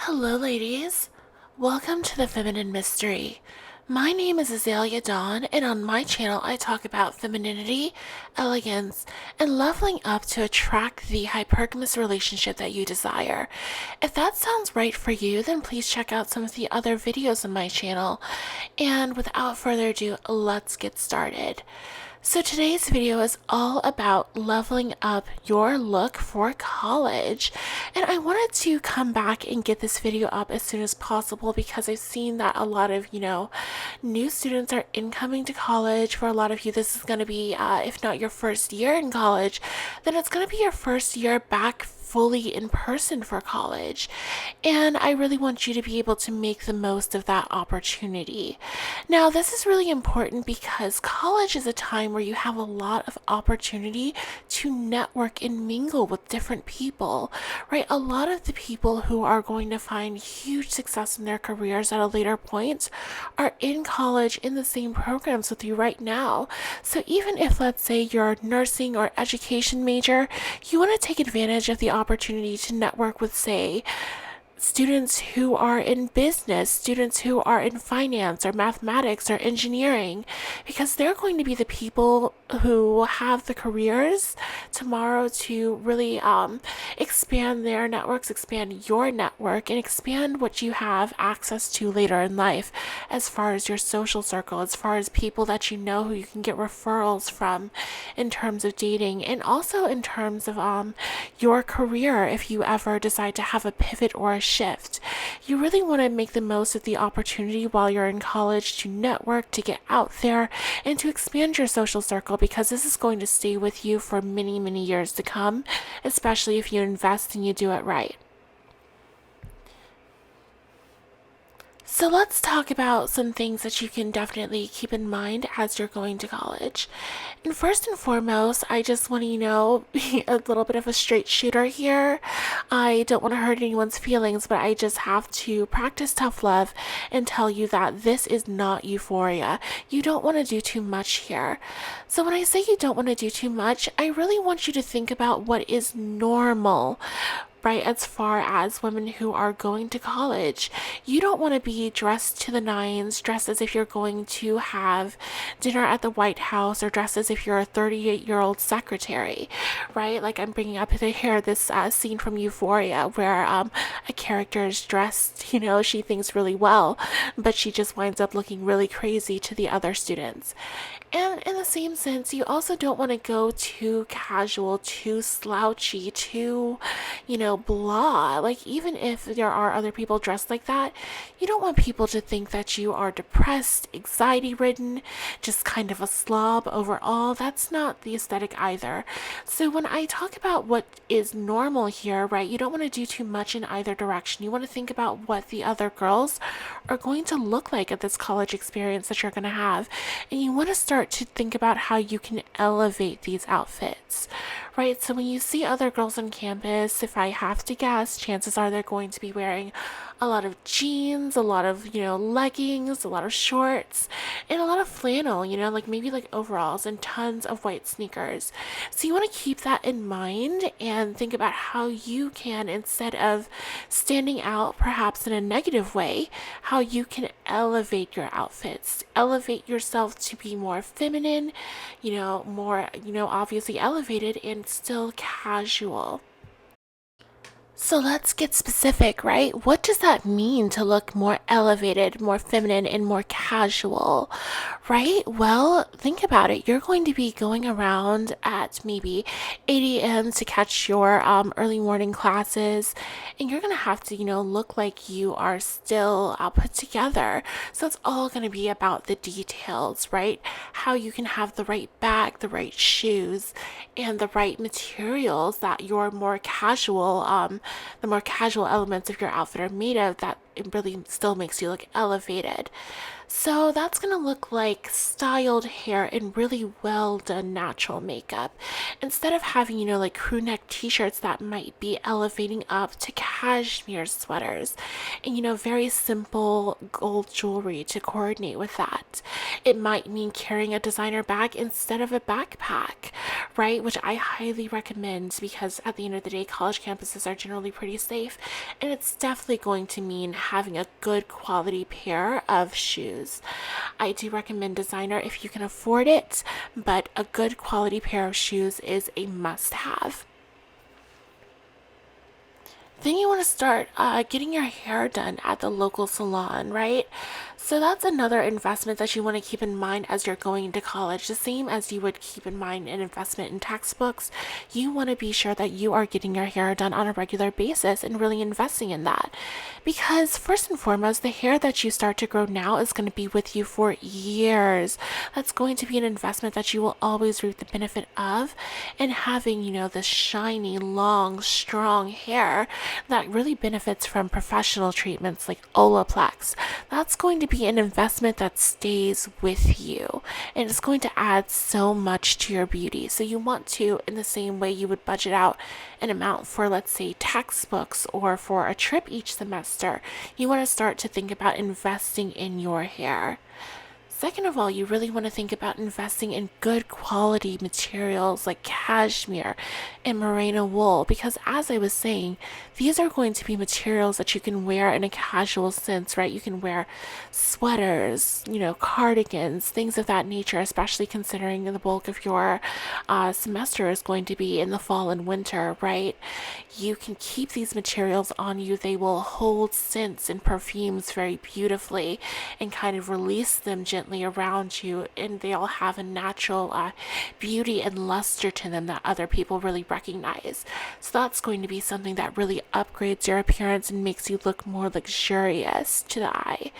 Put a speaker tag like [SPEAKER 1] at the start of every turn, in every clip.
[SPEAKER 1] Hello, ladies. Welcome to the Feminine Mystery. My name is Azalea Dawn, and on my channel, I talk about femininity, elegance, and leveling up to attract the hypergamous relationship that you desire. If that sounds right for you, then please check out some of the other videos on my channel. And without further ado, let's get started. So today's video is all about leveling up your look for college. And I wanted to come back and get this video up as soon as possible because I've seen that a lot of, new students are incoming to college. For a lot of you, this is going to be, if not your first year in college, then it's going to be your first year back fully in person for college. And I really want you to be able to make the most of that opportunity. Now, this is really important because college is a time where you have a lot of opportunity to network and mingle with different people, right? A lot of the people who are going to find huge success in their careers at a later point are in college in the same programs with you right now. So even if, let's say, you're a nursing or education major, you want to take advantage of the opportunity to network with, say, students who are in business, students who are in finance or mathematics or engineering, because they're going to be the people who have the careers tomorrow to really expand their networks, expand your network, and expand what you have access to later in life as far as your social circle, as far as people that you know who you can get referrals from in terms of dating, and also in terms of your career if you ever decide to have a pivot or a shift. You really want to make the most of the opportunity while you're in college to network, to get out there, and to expand your social circle because this is going to stay with you for many, many years to come, especially if you invest and you do it right. So let's talk about some things that you can definitely keep in mind as you're going to college. And first and foremost, I just want to, be a little bit of a straight shooter here. I don't want to hurt anyone's feelings, but I just have to practice tough love and tell you that this is not euphoria. You don't want to do too much here. So when I say you don't want to do too much, I really want you to think about what is normal, right? As far as women who are going to college, you don't want to be dressed to the nines, dressed as if you're going to have dinner at the White House, or dressed as if you're a 38-year-old secretary, right? Like I'm bringing up here this scene from Euphoria where a character is dressed, she thinks really well, but she just winds up looking really crazy to the other students. And in the same sense, you also don't want to go too casual, too slouchy, too, blah. Like, even if there are other people dressed like that, you don't want people to think that you are depressed, anxiety ridden, just kind of a slob overall. That's not the aesthetic either. So, when I talk about what is normal here, right, you don't want to do too much in either direction. You want to think about what the other girls are going to look like at this college experience that you're going to have. And you want to start to think about how you can elevate these outfits, right? So when you see other girls on campus, if I have to guess, chances are they're going to be wearing a lot of jeans, a lot of, leggings, a lot of shorts, and a lot of flannel, like maybe like overalls and tons of white sneakers. So you want to keep that in mind and think about how you can, instead of standing out perhaps in a negative way, how you can elevate your outfits, elevate yourself to be more feminine, more, obviously elevated and still casual. So let's get specific, right? What does that mean to look more elevated, more feminine, and more casual, right? Well, think about it. You're going to be going around at maybe 8 a.m. to catch your early morning classes, and you're going to have to, look like you are still put together. So it's all going to be about the details, right? How you can have the right bag, the right shoes, and the right materials that your more casual, the more casual elements of your outfit are made of, that it really still makes you look elevated. So that's going to look like styled hair and really well done natural makeup. Instead of having, like crew neck t-shirts that might be elevating up to cashmere sweaters and, very simple gold jewelry to coordinate with that. It might mean carrying a designer bag instead of a backpack, right? Which I highly recommend because at the end of the day, college campuses are generally pretty safe. And it's definitely going to mean having a good quality pair of shoes. I do recommend designer if you can afford it, but a good quality pair of shoes is a must have. Then you want to start getting your hair done at the local salon, right? So that's another investment that you want to keep in mind as you're going to college. The same as you would keep in mind an investment in textbooks, you want to be sure that you are getting your hair done on a regular basis and really investing in that. Because first and foremost, the hair that you start to grow now is going to be with you for years. That's going to be an investment that you will always reap the benefit of. And having, this shiny, long, strong hair that really benefits from professional treatments like Olaplex, that's going to be an investment that stays with you, and it's going to add so much to your beauty. So you want to, in the same way you would budget out an amount for, let's say, textbooks or for a trip each semester, you want to start to think about investing in your hair. Second of all, you really want to think about investing in good quality materials like cashmere and merino wool, because as I was saying, these are going to be materials that you can wear in a casual sense, right? You can wear sweaters, cardigans, things of that nature, especially considering the bulk of your semester is going to be in the fall and winter, right? You can keep these materials on you. They will hold scents and perfumes very beautifully and kind of release them gently around you, and they'll have a natural beauty and luster to them that other people really recognize. So that's going to be something that really upgrades your appearance and makes you look more luxurious to the eye.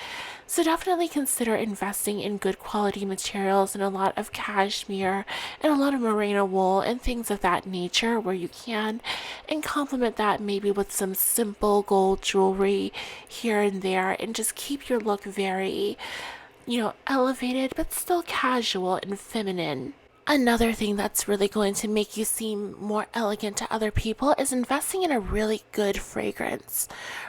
[SPEAKER 1] So definitely consider investing in good quality materials and a lot of cashmere and a lot of merino wool and things of that nature where you can, and complement that maybe with some simple gold jewelry here and there, and just keep your look very elevated, but still casual and feminine. Another thing that's really going to make you seem more elegant to other people is investing in a really good fragrance,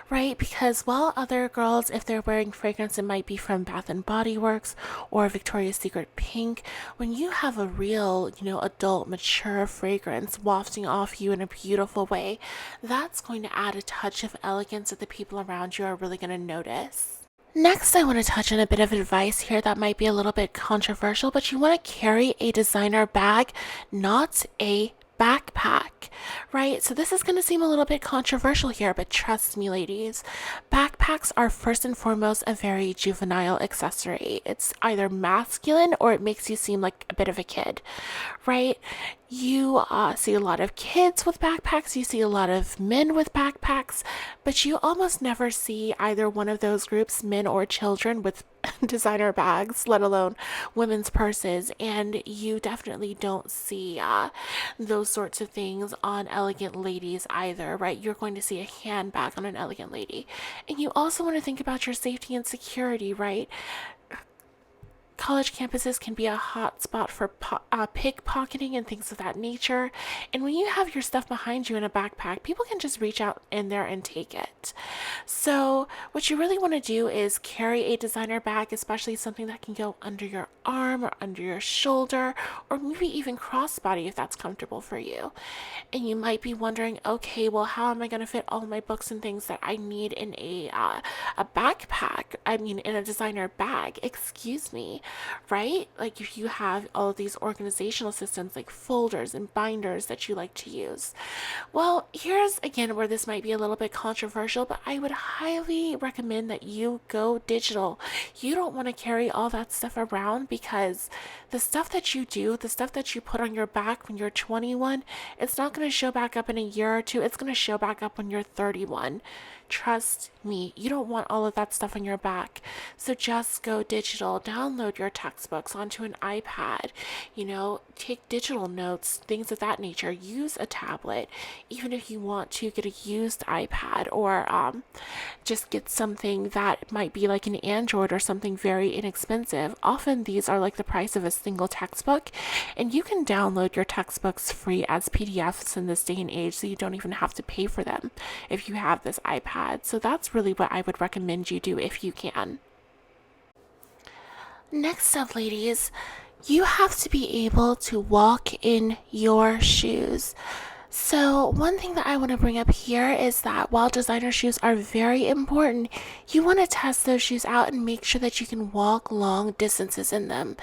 [SPEAKER 1] right? Because while other girls, if they're wearing fragrance, it might be from Bath and Body Works or Victoria's Secret Pink. When you have a real, adult, mature fragrance wafting off you in a beautiful way, that's going to add a touch of elegance that the people around you are really going to notice. Next, I want to touch on a bit of advice here that might be a little bit controversial, but you want to carry a designer bag, not a backpack, right? So this is going to seem a little bit controversial here, but trust me, ladies, backpacks are first and foremost a very juvenile accessory. It's either masculine or it makes you seem like a bit of a kid, right? You see a lot of kids with backpacks, you see a lot of men with backpacks, but you almost never see either one of those groups, men or children, with designer bags, let alone women's purses. And you definitely don't see those sorts of things on elegant ladies either, right? You're going to see a handbag on an elegant lady. And you also want to think about your safety and security, right? College campuses can be a hot spot for pickpocketing and things of that nature. And when you have your stuff behind you in a backpack, people can just reach out in there and take it. So what you really want to do is carry a designer bag, especially something that can go under your arm or under your shoulder, or maybe even crossbody if that's comfortable for you. And you might be wondering, okay, well, how am I going to fit all my books and things that I need in a backpack? I mean, in a designer bag, excuse me, right? Like if you have all of these organizational systems like folders and binders that you like to use. Well, here's again where this might be a little bit controversial, but I would highly recommend that you go digital. You don't want to carry all that stuff around, because the stuff that you do, the stuff that you put on your back when you're 21, it's not going to show back up in a year or two. It's going to show back up when you're 31. Trust me, you don't want all of that stuff on your back. So just go digital, download your textbooks onto an iPad, take digital notes, things of that nature. Use a tablet, even if you want to get a used iPad, or just get something that might be like an Android or something very inexpensive. Often these are like the price of a single textbook, and you can download your textbooks free as PDFs in this day and age, so you don't even have to pay for them if you have this iPad. So that's really what I would recommend you do if you can. Next up, ladies, you have to be able to walk in your shoes. So one thing that I want to bring up here is that while designer shoes are very important, you want to test those shoes out and make sure that you can walk long distances in them.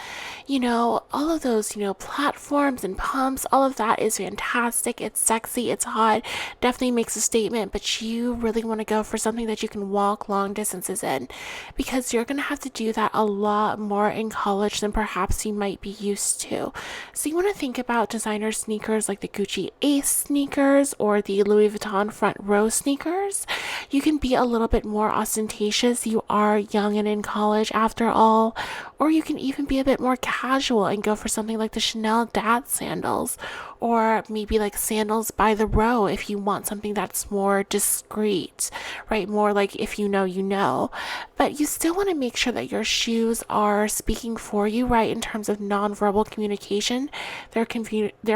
[SPEAKER 1] All of those, platforms and pumps, all of that is fantastic. It's sexy, it's hot, definitely makes a statement, but you really want to go for something that you can walk long distances in, because you're going to have to do that a lot more in college than perhaps you might be used to. So you want to think about designer sneakers like the Gucci Ace sneakers or the Louis Vuitton front row sneakers. You can be a little bit more ostentatious. You are young and in college after all. Or you can even be a bit more casual and go for something like the Chanel dad sandals, or maybe like sandals by the row if you want something that's more discreet, right? More like if you know. But you still want to make sure that your shoes are speaking for you, right? In terms of nonverbal communication, they're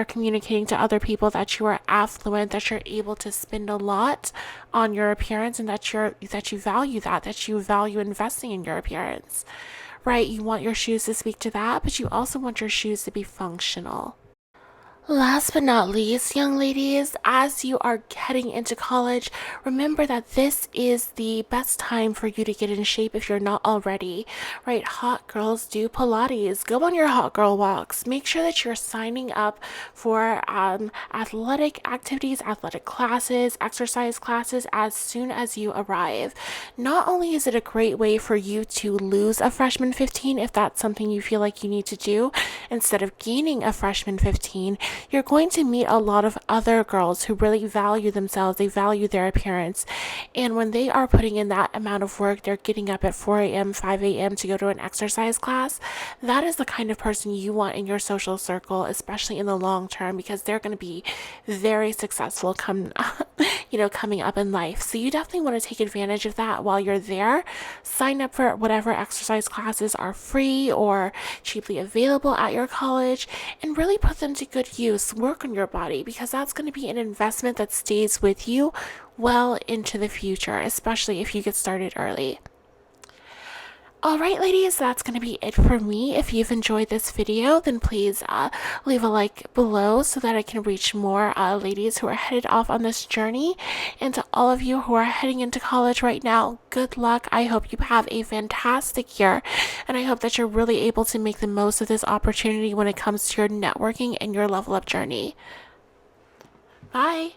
[SPEAKER 1] communicating to other people that you are affluent, that you're able to spend a lot on your appearance, and that you value investing in your appearance. Right? You want your shoes to speak to that, but you also want your shoes to be functional. Last but not least, young ladies, as you are heading into college, remember that this is the best time for you to get in shape if you're not already, right? Hot girls do Pilates. Go on your hot girl walks. Make sure that you're signing up for athletic activities, athletic classes, exercise classes as soon as you arrive. Not only is it a great way for you to lose a freshman 15 if that's something you feel like you need to do, instead of gaining a freshman 15, you're going to meet a lot of other girls who really value themselves. They value their appearance. And when they are putting in that amount of work, they're getting up at 4 a.m., 5 a.m. to go to an exercise class. That is the kind of person you want in your social circle, especially in the long term, because they're going to be very successful coming up in life. So you definitely want to take advantage of that while you're there. Sign up for whatever exercise classes are free or cheaply available at your college, and really put them to good use. Work on your body, because that's going to be an investment that stays with you well into the future, especially if you get started early. Alright, ladies, that's going to be it for me. If you've enjoyed this video, then please leave a like below so that I can reach more ladies who are headed off on this journey. And to all of you who are heading into college right now, good luck. I hope you have a fantastic year, and I hope that you're really able to make the most of this opportunity when it comes to your networking and your level up journey. Bye!